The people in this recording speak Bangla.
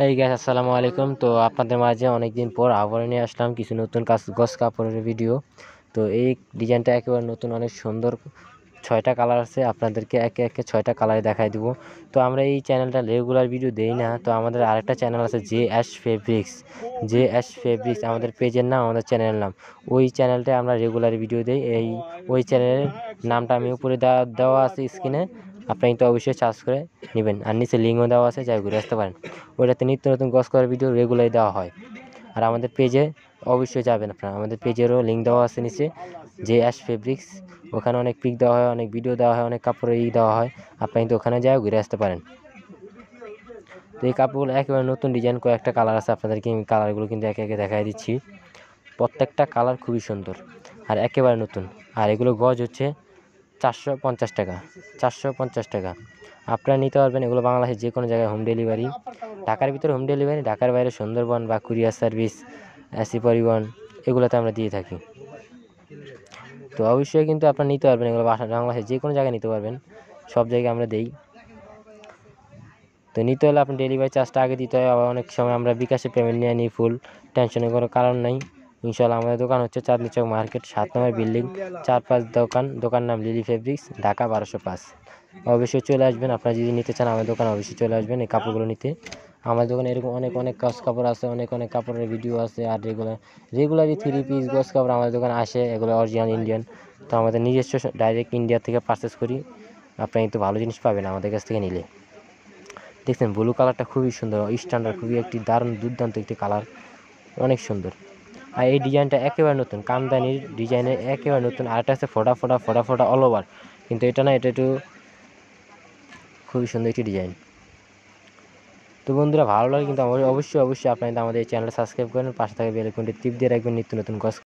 এই গাইস, আসসালামু আলাইকুম। তো আপনাদের মাঝে অনেকদিন পর আবার নিয়ে আসলাম কিছু নতুন গস কাপড়ের ভিডিও। তো এই ডিজাইনটা একেবারে নতুন, অনেক সুন্দর। 6টা কালার আছে, আপনাদেরকে একে একে 6টা কালারে দেখাই দিব। তো আমরা এই চ্যানেলটা রেগুলার ভিডিও দেই না, তো আমাদের আরেকটা চ্যানেল আছে জে এস ফেব্রিক্স আমাদের পেজের নাম, আমাদের চ্যানেলের নাম। ওই চ্যানেলটায় আমরা রেগুলার ভিডিও দেই। ওই চ্যানেলের নামটা আমি উপরে দেওয়া আছে স্ক্রিনে, আপনি কিন্তু অবশ্যই সার্চ করে নেবেন, আর নিচে লিঙ্কও দেওয়া আছে, যাই ঘুরে আসতে পারেন। ওইটাতে নিত্য নতুন গস করার ভিডিও রেগুলারই দেওয়া হয়। আর আমাদের পেজে অবশ্যই যাবেন আপনারা, আমাদের পেজেরও লিঙ্ক দেওয়া আছে নিচে, জে এস ফেব্রিক্স। ওখানে অনেক পিক দেওয়া হয়, অনেক ভিডিও দেওয়া হয়, অনেক কাপড়ের দেওয়া হয়। আপনি কিন্তু ওখানে যায় ঘুরে আসতে পারেন। তো এই কাপড়গুলো একেবারে নতুন ডিজাইন, কয়েকটা কালার আছে, আপনাদেরকে আমি কালারগুলো কিন্তু একে একে দেখাই দিচ্ছি। প্রত্যেকটা কালার খুবই সুন্দর আর একেবারে নতুন। আর এগুলো গজ হচ্ছে 450 টাকা। 450 টাকা আপনারা নিতে পারবেন। এগুলো বাংলাদেশের যে কোনো জায়গায় হোম ডেলিভারি। ঢাকার ভিতরে হোম ডেলিভারি, ঢাকার বাইরে সুন্দরবন বা কুরিয়ার সার্ভিস, এসি পরিবহন, এগুলোতে আমরা দিয়ে থাকি। তো অবশ্যই কিন্তু আপনারা নিতে পারবেন এগুলো, বাংলাদেশের যে কোনো জায়গায় নিতে পারবেন, সব জায়গায় আমরা দেই। তো নিতে হলে আপনি ডেলিভারি চার্জটা আগে দিতে হয়, আবার অনেক সময় আমরা বিকাশে পেমেন্ট নিয়ে নিই ফুল, টেনশনের কোনো কারণ নাই। ইনশাল্লাহ আমাদের দোকান হচ্ছে চাঁদনী চক মার্কেট, 7 নম্বর বিল্ডিং, 4-5 দোকান নাম লিলি ফেব্রিক্স, ঢাকা 1205। অবশ্যই চলে আসবেন, আপনারা যদি নিতে চান আমার দোকানে অবশ্যই চলে আসবেন এই কাপড়গুলো নিতে। আমার দোকানে এরকম অনেক অনেক কাপড় আছে, অনেক অনেক কাপড়ের ভিডিও আছে। আর রেগুলারই 3 পিস গস কাপড় আমাদের দোকানে আসে, এগুলো অরিজিনাল ইন্ডিয়ান। তো আমাদের নিজস্ব, ডাইরেক্ট ইন্ডিয়া থেকে পারচেস করি। আপনারা কিন্তু ভালো জিনিস পাবেন আমাদের কাছ থেকে নিলে। দেখছেন ব্লু কালারটা খুবই সুন্দর, স্ট্যান্ডার্ড, খুবই একটি দারুণ দুর্দান্ত একটি কালার, অনেক সুন্দর। আর এই ডিজাইনটা একেবারে নতুন, কামদানির ডিজাইনের একেবারে নতুন। আরেকটা আছে ফোটা ফোটা ফোটা ফোটা অল ওভার, কিন্তু এটা না, এটা একটু খুবই সুন্দর একটি ডিজাইন। তো বন্ধুরা, ভালো লাগে কিন্তু অবশ্যই অবশ্যই আপনারা আমাদের এই চ্যানেলটা সাবস্ক্রাইব করেন, পাশে থাকা বেল আইকনটি টিপ দিয়ে রাখবেন নিত্য নতুন